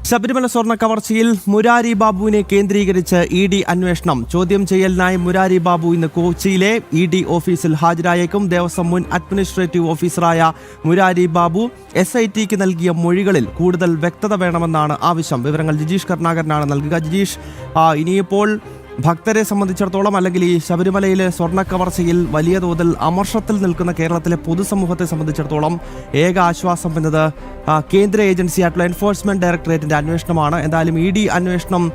ശബരിമല സ്വർണ്ണ കവർച്ചയിൽ മുരാരി ബാബുവിനെ കേന്ദ്രീകരിച്ച് ഇ.ഡി. അന്വേഷണം. ചോദ്യം ചെയ്യലിനായി മുരാരി ബാബു ഇന്ന് കൊച്ചിയിലെ ഇ.ഡി. ഓഫീസിൽ ഹാജരായേക്കും. ദേവസ്വം മുൻ അഡ്മിനിസ്ട്രേറ്റീവ് ഓഫീസറായ മുരാരി ബാബു SITക്ക് നൽകിയ മൊഴികളിൽ കൂടുതൽ വ്യക്തത വേണമെന്നാണ് ആവശ്യം. വിവരങ്ങൾ ജിജീഷ് കരുണാകരനാണ് നൽകുക. ജിജീഷ്, ഇനിയിപ്പോൾ ഭക്തരെ സംബന്ധിച്ചിടത്തോളം അല്ലെങ്കിൽ ഈ ശബരിമലയിലെ സ്വർണ്ണ കവർച്ചയിൽ വലിയ തോതിൽ അമർഷത്തിൽ നിൽക്കുന്ന കേരളത്തിലെ പൊതുസമൂഹത്തെ സംബന്ധിച്ചിടത്തോളം ഏക ആശ്വാസം എന്നത് കേന്ദ്ര ഏജൻസിയായിട്ടുള്ള എൻഫോഴ്സ്മെന്റ് ഡയറക്ടറേറ്റിന്റെ അന്വേഷണമാണ്. എന്തായാലും ഇ.ഡി. അന്വേഷണം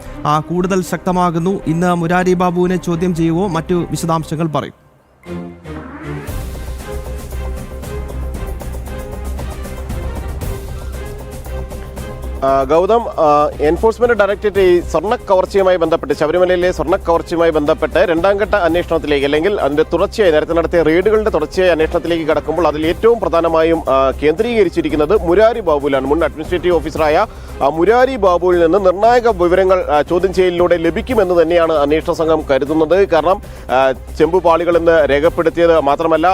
കൂടുതൽ ശക്തമാകുന്നു. ഇന്ന് മുരാരി ബാബുവിനെ ചോദ്യം ചെയ്യുമോ? മറ്റു വിശദാംശങ്ങൾ പറയും. ഗൗതം, എൻഫോഴ്സ്മെന്റ് ഡയറക്ടറേറ്റ് ഈ സ്വർണ്ണ കവർച്ചയുമായി ബന്ധപ്പെട്ട് ശബരിമലയിലെ സ്വർണ്ണ കവർച്ചയുമായി ബന്ധപ്പെട്ട് രണ്ടാം ഘട്ട അന്വേഷണത്തിലേക്ക് അല്ലെങ്കിൽ അതിന്റെ തുടർച്ചയായി നേരത്തെ നടത്തിയ റെയ്ഡുകളുടെ തുടർച്ചയായ അന്വേഷണത്തിലേക്ക് കടക്കുമ്പോൾ അതിൽ ഏറ്റവും പ്രധാനമായും കേന്ദ്രീകരിച്ചിരിക്കുന്നത് മുരാരി ബാബുവിലാണ്. മുൻ അഡ്മിനിസ്ട്രേറ്റീവ് ഓഫീസറായ മുരാരി ബാബുവിൽ നിന്ന് നിർണായക വിവരങ്ങൾ ചോദ്യം ചെയ്യലിലൂടെ ലഭിക്കുമെന്ന് തന്നെയാണ് അന്വേഷണ സംഘം കരുതുന്നത്. കാരണം ചെമ്പുപാളികളെന്ന് രേഖപ്പെടുത്തിയത് മാത്രമല്ല,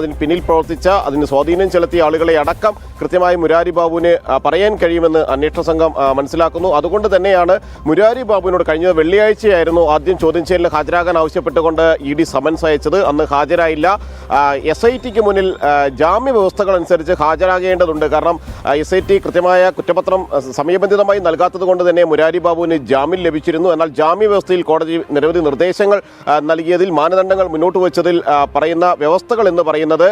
അതിന് പിന്നിൽ പ്രവർത്തിച്ച, അതിന് സ്വാധീനം ചെലുത്തിയ ആളുകളെ അടക്കം കൃത്യമായി മുരാരി ബാബുവിന് പറയാൻ കഴിയുമെന്ന് അന്വേഷണ സംഘം മനസ്സിലാക്കുന്നു. അതുകൊണ്ട് തന്നെയാണ് മുരാരി ബാബുവിനോട് കഴിഞ്ഞ വെള്ളിയാഴ്ചയായിരുന്നു ആദ്യം ചോദ്യം ചെയ്യലിന് ഹാജരാകാൻ ആവശ്യപ്പെട്ടുകൊണ്ട് ഇ.ഡി. സമൻസ് അയച്ചത്. അന്ന് ഹാജരായില്ല. SITക്ക് മുന്നിൽ ജാമ്യ വ്യവസ്ഥകൾ അനുസരിച്ച് ഹാജരാകേണ്ടതുണ്ട്. കാരണം SIT കൃത്യമായ കുറ്റപത്രം സമയബന്ധിതമായി നൽകാത്തത് കൊണ്ട് തന്നെ മുരാരി ബാബുവിന് ജാമ്യം ലഭിച്ചിരുന്നു. എന്നാൽ ജാമ്യ വ്യവസ്ഥയിൽ കോടതി നിരവധി നിർദ്ദേശങ്ങൾ നൽകിയതിൽ, മാനദണ്ഡങ്ങൾ മുന്നോട്ട് വെച്ചതിൽ പറയുന്ന വ്യവസ്ഥകൾ എന്ന് പറയുന്നത്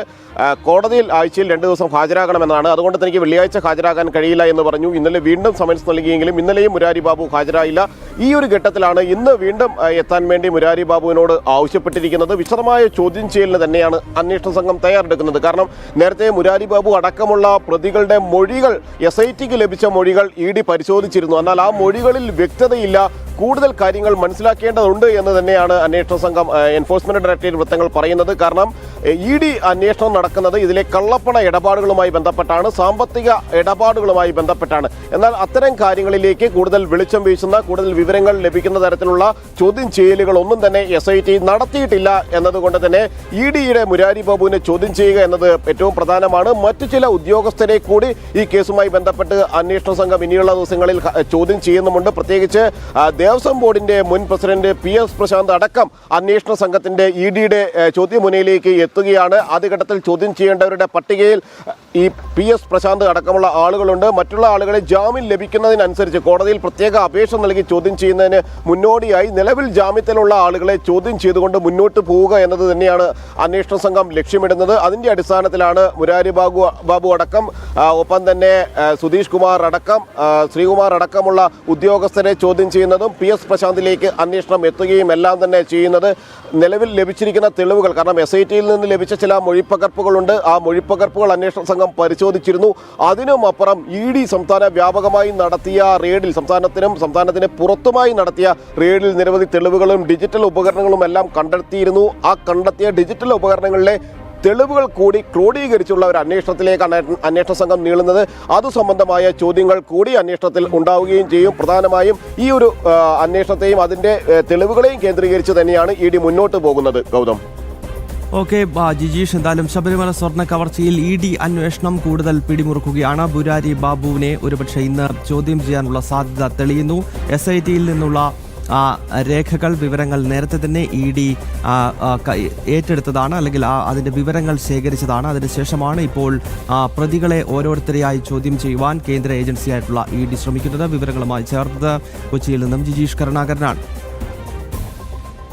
കോടതിയിൽ ആഴ്ചയിൽ 2 ദിവസം ഹാജരാകണമെന്നാണ്. അതുകൊണ്ട് തനിക്ക് വെള്ളിയാഴ്ച ഹാജരാകാൻ കഴിയില്ല എന്ന് പറഞ്ഞു. ഇന്നലെ വീണ്ടും സമൻസ് നൽകിയെങ്കിലും ഇന്നലെയും മുരാരി ബാബു ഹാജരായില്ല. ഈ ഒരു ഘട്ടത്തിലാണ് ഇന്ന് വീണ്ടും എത്താൻ വേണ്ടി മുരാരി ബാബുവിനോട് ആവശ്യപ്പെട്ടിരിക്കുന്നത്. വിശദമായ ചോദ്യം ചെയ്യലിന് തന്നെയാണ് അന്വേഷണ സംഘം തയ്യാറെടുക്കുന്നത്. കാരണം നേരത്തെ മുരാരി ബാബു അടക്കമുള്ള പ്രതികളുടെ മൊഴികൾ, SITക്ക് ലഭിച്ച മൊഴികൾ ഇ.ഡി. പരിശോധിച്ചിരുന്നു. എന്നാൽ ആ മൊഴികളിൽ വ്യക്തതയില്ല. കൂടുതൽ കാര്യങ്ങൾ മനസ്സിലാക്കേണ്ടതുണ്ട് എന്ന് തന്നെയാണ് അന്വേഷണ സംഘം എൻഫോഴ്സ്മെന്റ് ഡയറക്ടറേറ്റ് വൃത്തങ്ങൾ പറയുന്നത്. കാരണം ഇ.ഡി. അന്വേഷണം നടക്കുന്നത് ഇതിലെ കള്ളപ്പണ ഇടപാടുകളുമായി ബന്ധപ്പെട്ടാണ്, സാമ്പത്തിക ഇടപാടുകളുമായി ബന്ധപ്പെട്ടാണ്. എന്നാൽ അത്തരം കാര്യങ്ങളിലേക്ക് കൂടുതൽ വെളിച്ചം വീശുന്ന, കൂടുതൽ വിവരങ്ങൾ ലഭിക്കുന്ന തരത്തിലുള്ള ചോദ്യം ചെയ്യലുകൾ ഒന്നും തന്നെ SIT നടത്തിയിട്ടില്ല എന്നതുകൊണ്ട് തന്നെ ഇ.ഡിയുടെ മുരാരി ബാബുവിനെ ചോദ്യം ചെയ്യുക എന്നത് ഏറ്റവും പ്രധാനമാണ്. മറ്റു ചില ഉദ്യോഗസ്ഥരെ കൂടി ഈ കേസുമായി ബന്ധപ്പെട്ട് അന്വേഷണ സംഘം ഇനിയുള്ള ദിവസങ്ങളിൽ ചോദ്യം ചെയ്യുന്നുമുണ്ട്. പ്രത്യേകിച്ച് ദേവസ്വം ബോർഡിന്റെ മുൻ പ്രസിഡന്റ് PS പ്രശാന്ത് അടക്കം അന്വേഷണ സംഘത്തിന്റെ ഇ.ഡിയുടെ ചോദ്യമുനയിലേക്ക് എത്തുകയാണ്. ആദ്യഘട്ടത്തിൽ ചോദ്യം ചെയ്യേണ്ടവരുടെ പട്ടികയിൽ ഈ PS പ്രശാന്ത് അടക്കമുള്ള ആളുകളുണ്ട്. മറ്റുള്ള ആളുകളെ ജാമ്യം ലഭിക്കുന്നതിനനുസരിച്ച് കോടതിയിൽ പ്രത്യേക അപേക്ഷ നൽകി ചോദ്യം ചെയ്യുന്നതിന് മുന്നോടിയായി നിലവിൽ ജാമ്യത്തിലുള്ള ആളുകളെ ചോദ്യം ചെയ്തുകൊണ്ട് മുന്നോട്ട് പോവുക എന്നത് തന്നെയാണ് അന്വേഷണ സംഘം ലക്ഷ്യമിടുന്നത്. അതിന്റെ അടിസ്ഥാനത്തിലാണ് മുരാരി ബാബു അടക്കം, ഒപ്പം തന്നെ സുധീഷ് കുമാർ അടക്കം, ശ്രീകുമാർ അടക്കമുള്ള ഉദ്യോഗസ്ഥരെ ചോദ്യം ചെയ്യുന്നതും PS പ്രശാന്തിലേക്ക് അന്വേഷണം എത്തുകയും എല്ലാം തന്നെ ചെയ്യുന്നത്. നിലവിൽ ലഭിച്ചിരിക്കുന്ന തെളിവുകൾ, കാരണം SITയിൽ നിന്ന് ലഭിച്ച ചില മൊഴിപ്പകർപ്പുകളുണ്ട്. ആ മൊഴിപ്പകർപ്പുകൾ അന്വേഷണ സംഘം പരിശോധിച്ചിരുന്നു. അതിനുമപ്പുറം ഇ.ഡി. സംസ്ഥാന വ്യാപകമായി നടത്തിയ റെയ്ഡിൽ, സംസ്ഥാനത്തിന് പുറത്തുമായി നടത്തിയ റെയ്ഡിൽ നിരവധി തെളിവുകളും ഡിജിറ്റൽ ഉപകരണങ്ങളും എല്ലാം കണ്ടെത്തിയിരുന്നു. ആ കണ്ടെത്തിയ ഡിജിറ്റൽ ഉപകരണങ്ങളിലെ തെളിവുകൾ കൂടി ക്രോഡീകരിച്ചുള്ള ഒരു അന്വേഷണത്തിലേക്കാണ് അന്വേഷണ സംഘം നീളുന്നത്. അതു സംബന്ധമായ ചോദ്യങ്ങൾ കൂടി അന്വേഷണത്തിൽ ഉണ്ടാവുകയും ചെയ്യും. പ്രധാനമായും ഈ ഒരു അന്വേഷണത്തെയും അതിൻ്റെ തെളിവുകളെയും കേന്ദ്രീകരിച്ച് തന്നെയാണ് ഇ.ഡി. മുന്നോട്ട് പോകുന്നത്. ഗൗതം, ഓക്കെ ജിജീഷ്, എന്തായാലും ശബരിമല സ്വർണ്ണ കവർച്ചയിൽ ഇ.ഡി. അന്വേഷണം കൂടുതൽ പിടിമുറുക്കുകയാണ്. മുരാരി ബാബുവിനെ ഒരുപക്ഷെ ഇന്ന് ചോദ്യം ചെയ്യാനുള്ള സാധ്യത തെളിയുന്നു. SITയിൽ നിന്നുള്ള രേഖകൾ, വിവരങ്ങൾ നേരത്തെ തന്നെ ഇ.ഡി. ഏറ്റെടുത്തതാണ്, അല്ലെങ്കിൽ അതിൻ്റെ വിവരങ്ങൾ ശേഖരിച്ചതാണ്. അതിനുശേഷമാണ് ഇപ്പോൾ പ്രതികളെ ഓരോരുത്തരെയായി ചോദ്യം ചെയ്യുവാൻ കേന്ദ്ര ഏജൻസിയായിട്ടുള്ള ഇ.ഡി. ശ്രമിക്കുന്നത്. വിവരങ്ങളുമായി ചേർത്തത് കൊച്ചിയിൽ നിന്നും ജിജീഷ് കരുണാകരനാണ്.